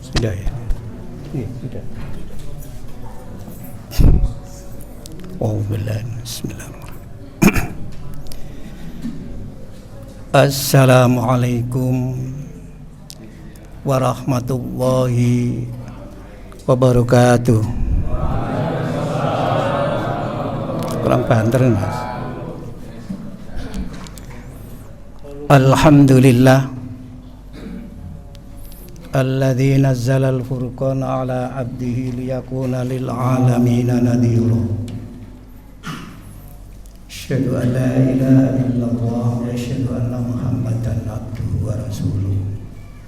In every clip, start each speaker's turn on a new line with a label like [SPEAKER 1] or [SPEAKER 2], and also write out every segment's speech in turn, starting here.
[SPEAKER 1] Sudah ya? Iya, sudah. Bismillahirrahmanirrahim. Assalamualaikum warahmatullahi wabarakatuh. Kurang banter, Mas. Alhamdulillah alladzi nazzala al-furqana ala 'abdihi liyakuna lil 'alamina nadhira. Asyhadu an la ilaha illallah wa asyhadu anna Muhammadan abduhu wa rasuluh.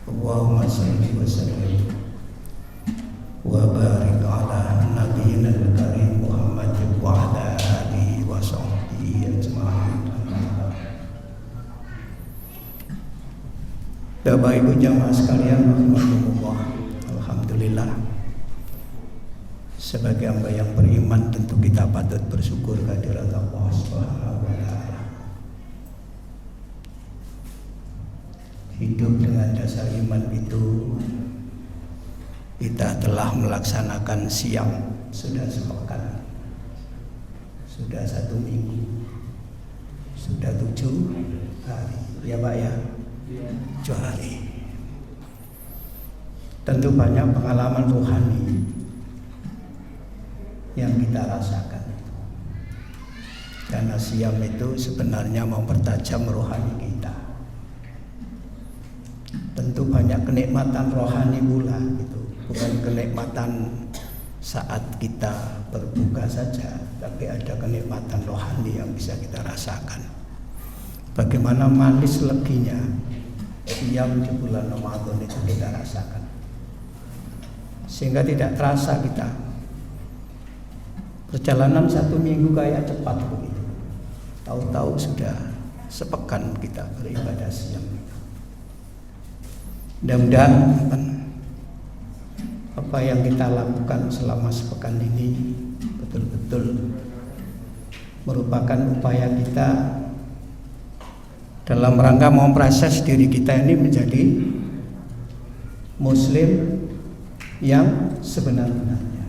[SPEAKER 1] Allahumma shalli wa sallim wa barik ala nabiyyina al-karim Muhammadin wa ala alihi wa sahbihi ajma'in. Bapak Ibu jamaah sekalian rahimahumullah, alhamdulillah. Sebagai hamba yang beriman tentu kita patut bersyukur kehadirat Allah Subhanahu wa taala. Hidup dengan dasar iman itu kita telah melaksanakan siam sudah sepekan, sudah 1 minggu, sudah 7 hari, ya Pak ya, 7 hari. Tentu banyak pengalaman rohani yang kita rasakan, karena siam itu sebenarnya mempertajam rohani kita. Tentu banyak kenikmatan rohani pula gitu. Bukan kenikmatan saat kita berbuka saja, tapi ada kenikmatan rohani yang bisa kita rasakan. Bagaimana manis leginya siam di bulan Ramadan itu kita rasakan, sehingga tidak terasa kita perjalanan 1 minggu kayak cepat begitu. Tahu-tahu sudah sepekan kita beribadah siam. Mudah-mudahan apa yang kita lakukan selama sepekan ini betul-betul merupakan upaya kita dalam rangka memproses diri kita ini menjadi Muslim yang sebenar-benarnya.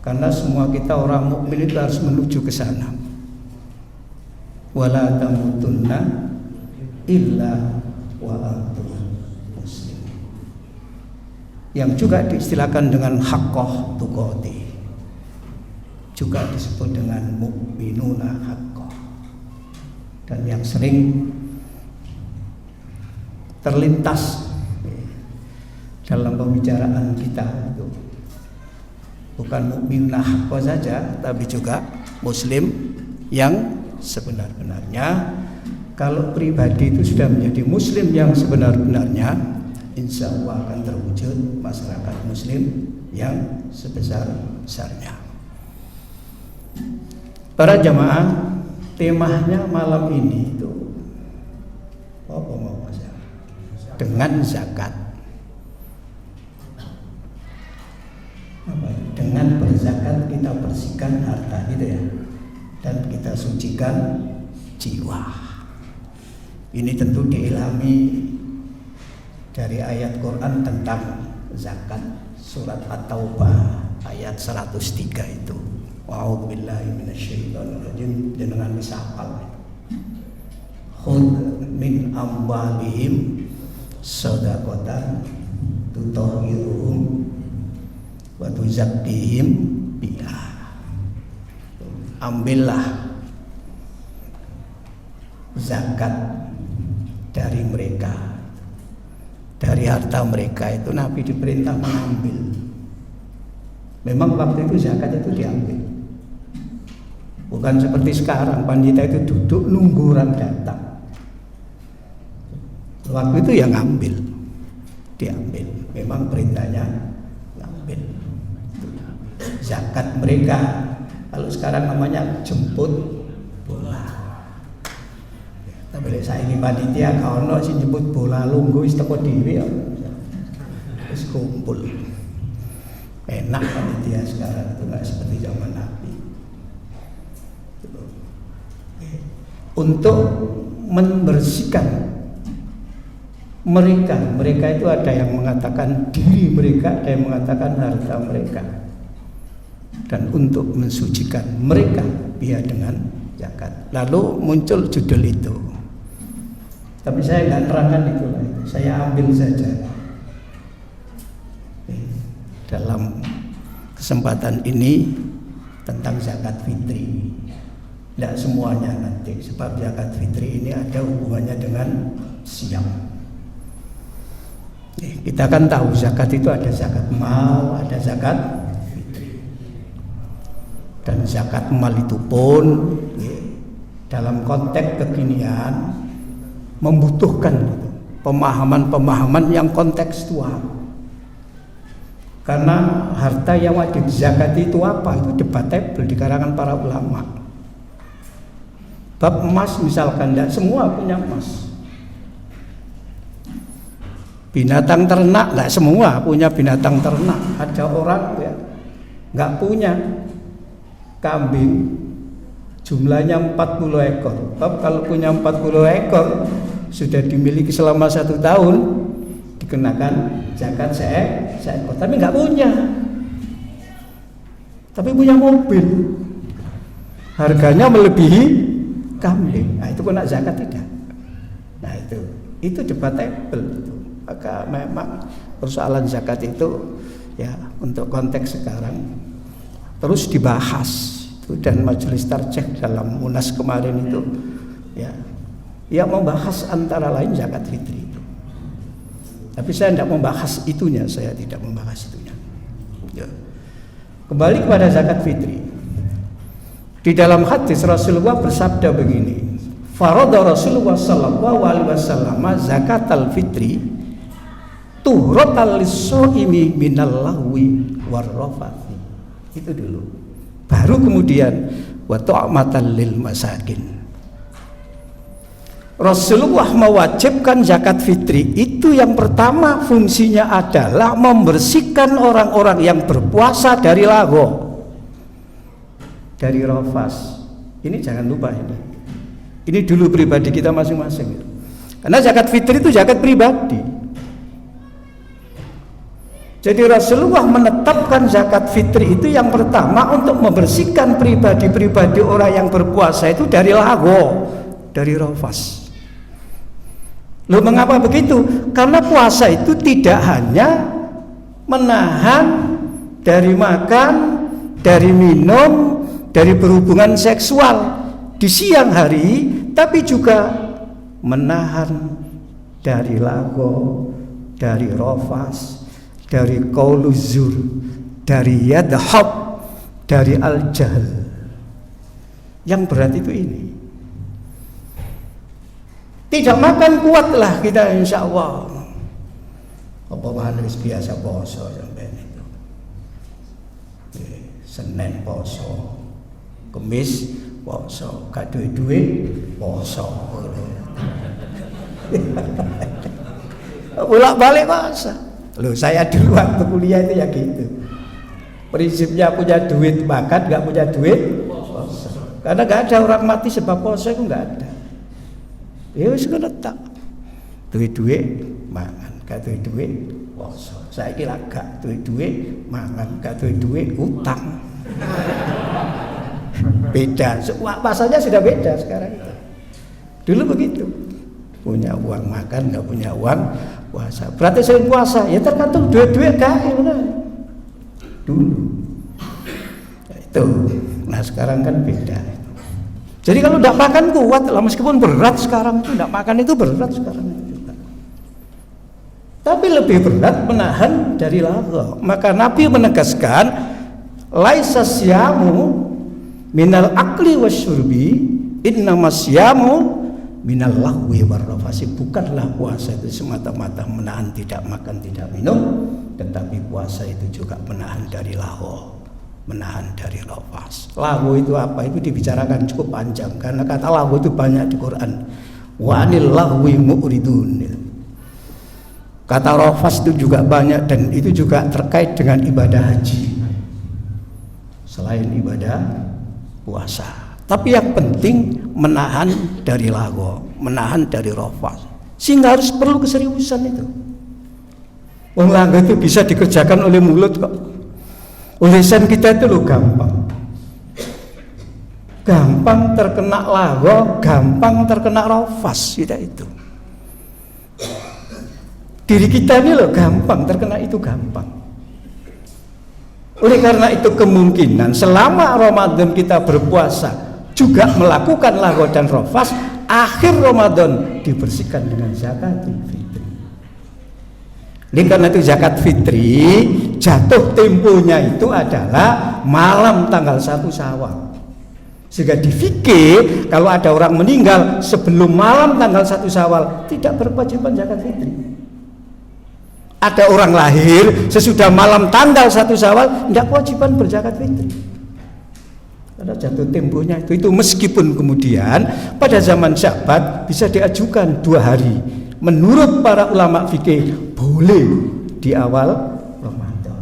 [SPEAKER 1] Karena semua kita orang mukmin itu harus menuju ke sana. Wala tamutunna illa wa antum muslimun. Yang juga diistilahkan dengan haqqah tuqati, juga disebut dengan mukminuna haqqah. Dan yang sering terlintas dalam pembicaraan kita itu bukan mukminun haqqo saja, tapi juga muslim yang sebenar-benarnya. Kalau pribadi itu sudah menjadi muslim yang sebenar-benarnya, insya Allah akan terwujud masyarakat muslim yang sebesar-besarnya. Para jamaah, temanya malam ini itu apa mau Mas? Dengan zakat. Dengan berzakat kita bersihkan harta gitu ya, dan kita sucikan jiwa. Ini tentu diilhami dari ayat Quran tentang zakat, surat At-Taubah ayat 103 itu. Wa'udzubillahi minasyaitonirrajim, dengan misapal. Khudh min amwalihim shadaqatan tutahhiruhum wa tuzakkihim biha. Ambillah zakat dari mereka, dari harta mereka. Itu Nabi diperintah mengambil. Memang waktu itu zakat itu diambil, bukan seperti sekarang panitia itu duduk nunggu orang datang. Waktu itu yang ngambil, diambil. Memang perintahnya ngambil zakat mereka. Kalau sekarang namanya jemput bola. Tapi saya ini panitia kalau sing jemput bola lungguh wis teko dhewe ya. Wis kumpul. Enak panitia sekarang itu enggak seperti zaman Nabi. Untuk membersihkan Mereka itu ada yang mengatakan diri mereka, ada yang mengatakan harta mereka. Dan untuk mensucikan mereka biar dengan zakat. Lalu muncul judul itu. Tapi saya nggak terangkan itu, saya ambil saja. Dalam kesempatan ini tentang zakat fitri. Tidak semuanya nanti, sebab zakat fitri ini ada hubungannya dengan siam. Kita kan tahu zakat itu ada zakat mal, ada zakat fitri. Dan zakat mal itu pun dalam konteks kekinian membutuhkan pemahaman-pemahaman yang kontekstual. Karena harta yang wajib zakat itu apa? Itu debatable di kalangan para ulama. Bab emas misalkan, tidak semua punya emas. Binatang ternak, tidak semua punya binatang ternak. Ada orang ya nggak punya kambing, jumlahnya 40 ekor. Kalau punya 40 ekor sudah dimiliki selama 1 tahun, dikenakan zakat seekor. Tapi nggak punya. Tapi punya mobil, harganya melebihi kambing. Nah itu kena zakat tidak? Nah itu debatable. Maka memang persoalan zakat itu ya untuk konteks sekarang terus dibahas itu, dan majelis tarjih dalam munas kemarin itu ya membahas antara lain zakat fitri itu. Tapi saya tidak membahas itunya, saya tidak membahas itunya. Ya. Kembali kepada zakat fitri. Di dalam hadis Rasulullah bersabda begini, farada Rasulullah sallallahu alaihi wasallam zakatal fitri tuhratal lis-shaimi minal lahwi warrafathi. Itu dulu. Baru kemudian wa ta'matan lil masakin. Rasulullah mewajibkan zakat fitri itu yang pertama fungsinya adalah membersihkan orang-orang yang berpuasa dari lagho, dari rafas. Ini jangan lupa ini. Ini dulu pribadi kita masing-masing. Karena zakat fitri itu zakat pribadi. Jadi Rasulullah menetapkan zakat fitri itu yang pertama untuk membersihkan pribadi-pribadi orang yang berpuasa itu dari lagho, dari rafas. Loh, mengapa begitu? Karena puasa itu tidak hanya menahan dari makan, dari minum, dari berhubungan seksual di siang hari, tapi juga menahan dari lagho, dari rafas, dari qauluzur, dari yadhab, dari al-jahl. Yang berat itu ini. Tidak makan kuatlah kita insya Allah. Apa harus biasa poso sampai itu. Senin poso, Kemis poso, gak duit poso. Bolak-balik puasa. Loh, saya dulu waktu kuliah itu ya gitu. Prinsipnya punya duit makan, gak punya duit poso. Karena gak ada orang mati sebab poso itu gak ada. Ya wis ngono tak. Duit-duit mangan, gak duit poso. Saiki lak gak duit mangan, gak duit utang. Beda, pasarnya sudah beda sekarang. Dulu begitu. Punya uang makan, gak punya uang puasa. Berarti sering puasa, ya tergantung duit-duit gak dulu. Ya, itu. Nah sekarang kan beda. Jadi kalau tidak makan kuat lah, meskipun berat sekarang itu, tidak makan itu berat sekarang juga. Tapi lebih berat menahan dari lagho. Maka Nabi menegaskan, laisa syamu minal akli wasyurbi, innamas syamu minal lahwi warrafasi. Bukanlah puasa itu semata-mata menahan tidak makan, tidak minum, tetapi puasa itu juga menahan dari lagho, menahan dari rafas. Lagho itu apa? Itu dibicarakan cukup panjang karena kata lagho itu banyak di Quran. Wa anil lahwi mu'ridun. Kata rafas itu juga banyak dan itu juga terkait dengan ibadah haji. Selain ibadah puasa. Tapi yang penting menahan dari lagho, menahan dari rafas. Sehingga harus perlu keseriusan itu. Wong lagu itu bisa dikerjakan oleh mulut kok. Oleh lisan kita itu loh gampang. Gampang terkena lagu, gampang terkena rofas kita itu. Diri kita ini loh gampang terkena itu gampang. Oleh karena itu kemungkinan selama Ramadan kita berpuasa juga melakukan lagu dan rofas, akhir Ramadan dibersihkan dengan zakatul fitri. Oleh karena itu zakat fitri jatuh temponya itu adalah malam tanggal 1 Syawal. Sehingga di fikih kalau ada orang meninggal sebelum malam tanggal 1 Syawal tidak berkewajiban zakat fitri. Ada orang lahir sesudah malam tanggal 1 Syawal tidak kewajiban berzakat fitri. Karena jatuh temponya itu meskipun kemudian pada zaman sahabat bisa diajukan 2 hari. Menurut para ulama fikih boleh di awal Ramadan.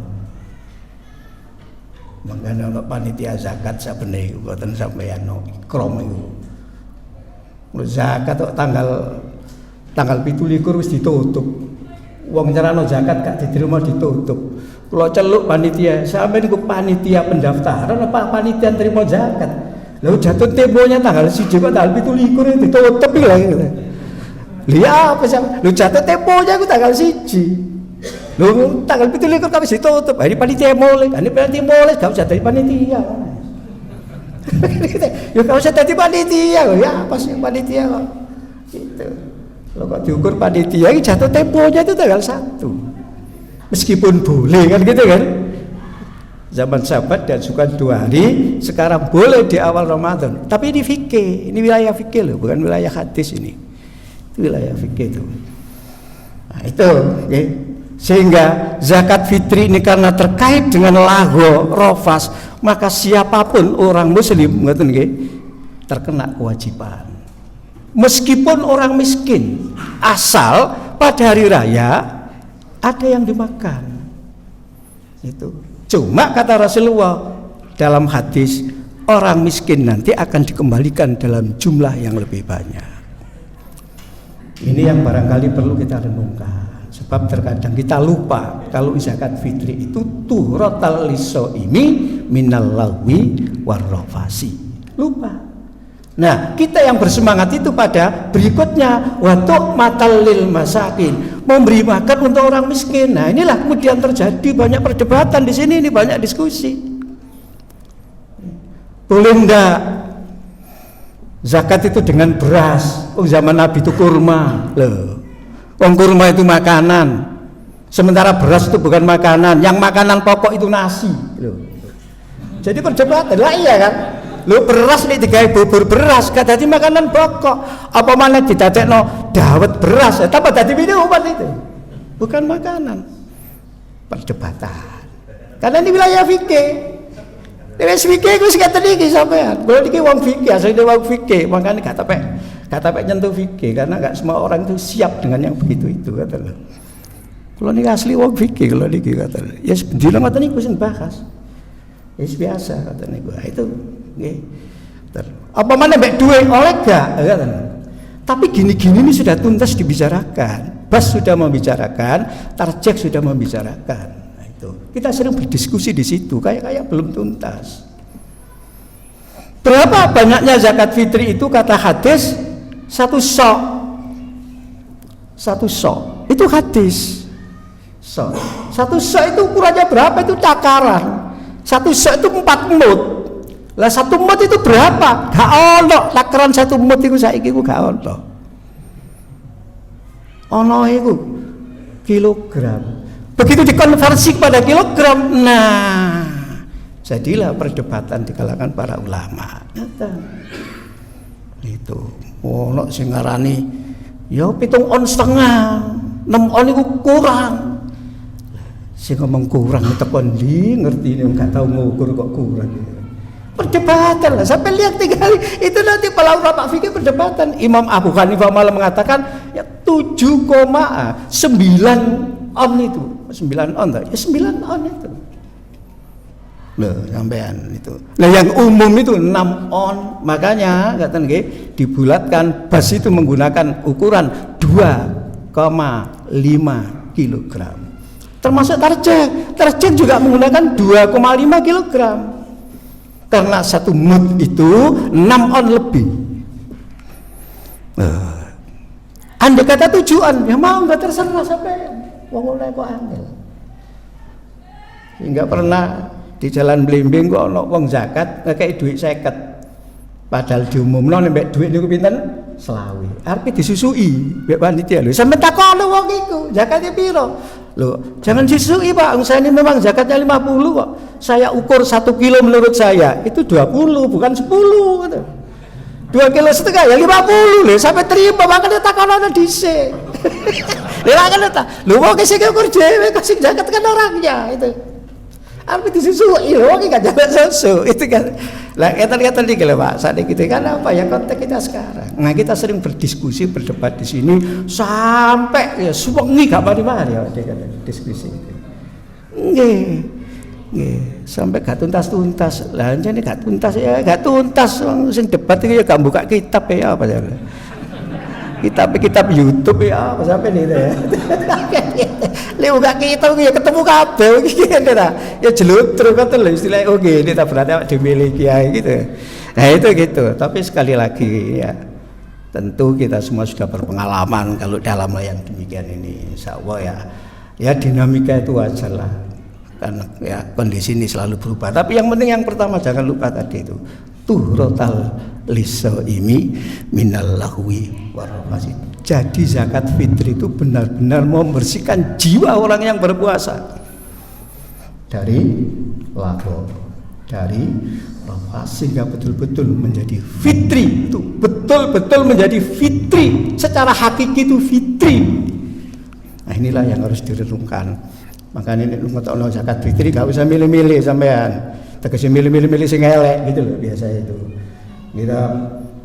[SPEAKER 1] Makanya ono panitia zakat sabeneh mboten sampeyan ikram iku. Zakat kok tanggal 17 wis ditutup. Wong nyerano zakat gak diterima ditutup. Kalau celuk panitia, sampeyan niku panitia pendaftaran apa panitia terima zakat? Lalu jatuh temponya tanggal 1 kok tanggal 17 ditutup iki lha. Lihat apa sih? Lu jatuh temponya aku tanggal 1. Lu tanggal 17 kok wis ditutup. Ini panitia mulai, ini panitia mulai gak usah dari panitia. Ya gak usah dari panitia, ya apa sih panitia kok? Gitu. Kalau kok diukur panitia jatuh temponya itu tanggal 1. Meskipun boleh kan gitu kan? Zaman sahabat dan suka 2 hari, sekarang boleh di awal Ramadan. Tapi ini fikih, ini wilayah fikih loh, bukan wilayah hadis ini. Itu wilayah fikih itu. Nah, itu okay. Sehingga zakat fitri ini karena terkait dengan lagu rofas, maka siapapun orang muslim terkena kewajiban. Meskipun orang miskin, asal pada hari raya ada yang dimakan. Itu. Cuma kata Rasulullah dalam hadis, orang miskin nanti akan dikembalikan dalam jumlah yang lebih banyak. Ini yang barangkali perlu kita renungkan. Sebab terkadang kita lupa kalau zakat fitri itu tuhratal lisoimi minal lagwi warrafasi. Lupa. Nah, kita yang bersemangat itu pada berikutnya watuk matal lil masakin, memberi makan untuk orang miskin. Nah, inilah kemudian terjadi banyak perdebatan di sini, ini banyak diskusi. Boleh enggak zakat itu dengan beras? Oh, zaman Nabi itu kurma. Loh. Wong kurma itu makanan. Sementara beras itu bukan makanan. Yang makanan pokok itu nasi. Loh. Jadi perdebatan. Lah iya kan? Lo beras nih digawe bubur beras, gak dadi makanan pokok. Apa mana didadekno dawet beras, ya tambah dadi minuman itu. Bukan makanan. Perdebatan. Karena ini wilayah fikih. Wis fikih ku sing ngaten iki sampean. Kulo niki wong fikih, asline wong fikih, makane gak tepek nyentuh fikih karena gak semua orang itu siap dengan yang begitu itu kata lho. Kulo niki asli wong fikih kulo niki kata lho. Ya dina ngoten niku sing bahas. Ya biasa kata niku. Itu nggih. Apa mana mbek duwe oleh gak? Tapi gini-gini ini sudah tuntas dibicarakan. Bas sudah membicarakan, Tarjek sudah membicarakan. Nah, itu. Kita sering berdiskusi di situ, kayak belum tuntas. Berapa banyaknya zakat fitri itu kata hadis 1 sok. 1 sok. Itu hadis. Sok. 1 sok itu ukurannya berapa? Itu takaran. 1 sok itu 4 mut. Lah 1 mut itu berapa? Gak ono. Takaran 1 mut itu saiki ku gak ono. Ono itu kilogram. Begitu dikonversi kepada kilogram, nah jadilah perdebatan di kalangan para ulama. Itu ono sing ngarani ya 7,5 on, 6 on itu kurang. Sing ngomong kurang tekon ndi ngerti ini enggak tahu ngukur kok kurang. Perdebatan lah, sampai lihat 3 kali itu nanti para ulama fikih perdebatan. Imam Abu Hanifah malah mengatakan ya 7,9 on itu 9 on, ya 9 on itu. Loh, sampean itu. Nah, yang umum itu 6 on. Makanya kata nggih dibulatkan bas itu menggunakan ukuran 2 2,5 kilogram. Termasuk tarjet juga menggunakan 2,5 kilogram. Karena satu mud itu 6 on lebih. Andai kata tujuan, ya mau nggak terserah sampai wong oleh kok angel. Hingga pernah di Jalan Blimbing kok ono wong zakat ngekei duit 50. Padahal diumumno nek duit niku pinten? 20. Arepe disusui mbek panitia lho. Sampe takono wong iku, zakatnya piro? Loh, jangan disusui Pak, saya ini memang zakatnya 50 kok. Saya ukur 1 kilo menurut saya itu 20 bukan 10 gitu. 2,5 kilo ya 50 lho, sampai terima makanya takono dhisik. Lha kan ta. Lho wong sing ukur dhewe kasih zakat kan orangnya itu. Apa disusui lho wong gak jalan susu itu kan. Lah kata-kata iki lho Pak, saat kita kan apa ya konteks kita sekarang. Nah, kita sering berdiskusi, berdebat di sini sampai ya suwengi gak mari-mari ya diskusi. Nggih. Sampai gak tuntas-tuntas. Lah jane gak tuntas ya, gak tuntas wong sing debat iki ya gak buka kitab ya apa ya. Kitab YouTube ya apa sampai nih ya. Lek buka kitab ya ketemu kabeh iki ngene ta. Ya jelutru kata lho istilahnya oke ini tak berarti dimiliki ya gitu. Nah itu gitu. Tapi sekali lagi ya tentu kita semua sudah berpengalaman kalau dalam yang demikian ini. Insyaallah ya dinamika itu wajar lah. Karena ya kondisi ini selalu berubah. Tapi yang penting yang pertama jangan lupa tadi itu tuhrotal lisaimi minal lahwi warafasi. Jadi zakat fitri itu benar-benar membersihkan jiwa orang yang berpuasa dari lahw, dari rafas, sehingga betul-betul menjadi fitri. Itu betul-betul menjadi fitri, secara hakiki itu fitri. Nah inilah yang harus direnungkan. Makanya ini ngotokno zakat fitri gak usah milih-milih sampean. Tegese milih-milih sing elek gitu loh biasa itu. Kita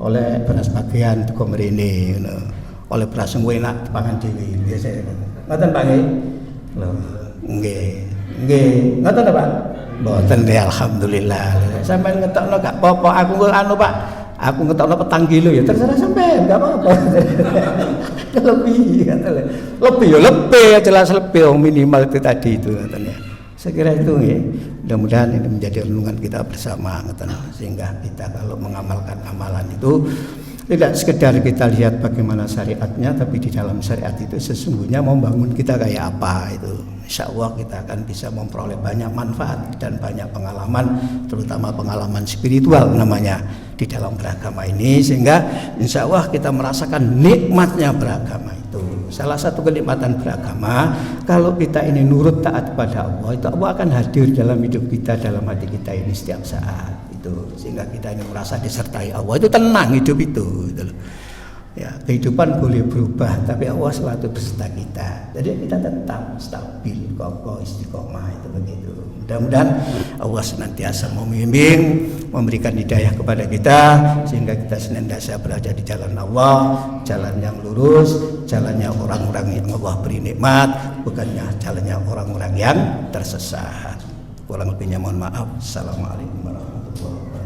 [SPEAKER 1] oleh beras bagian teko mrene ngono. Oleh beras sing enak dipangan dhewe biasa. Ngoten Pak nggih. Lho, nggih. Ngoten ta Pak? Mboten ya alhamdulillah. Sampeyan ngetokno gak apa-apa. Aku anu Pak. Aku ngetokno 4 kilo ya terserah sampean, enggak apa-apa. Lebih katanya. Lebih ya lebih, jelas lebih minimal itu tadi itu katanya. Saya kira itu ya. Mudah-mudahan ini menjadi renungan kita bersama katanya. Sehingga kita kalau mengamalkan amalan itu tidak sekedar kita lihat bagaimana syariatnya, tapi di dalam syariat itu sesungguhnya membangun kita kayak apa itu. Insya Allah kita akan bisa memperoleh banyak manfaat dan banyak pengalaman, terutama pengalaman spiritual namanya di dalam beragama ini, sehingga insya Allah kita merasakan nikmatnya beragama itu. Salah satu kenikmatan beragama, kalau kita ini nurut taat pada Allah, itu Allah akan hadir dalam hidup kita, dalam hati kita ini setiap saat itu, sehingga kita ini merasa disertai Allah, itu tenang hidup itu gitu loh. Ya, kehidupan boleh berubah, tapi Allah selalu beserta kita. Jadi kita tetap stabil, kokoh, istiqomah itu begitu. Mudah-mudahan Allah senantiasa membimbing, memberikan hidayah kepada kita, sehingga kita senantiasa berada di jalan Allah, jalan yang lurus, jalannya orang-orang yang Allah beri nikmat, bukannya jalannya orang-orang yang tersesat. Kurang lebihnya mohon maaf. Assalamualaikum warahmatullahi wabarakatuh.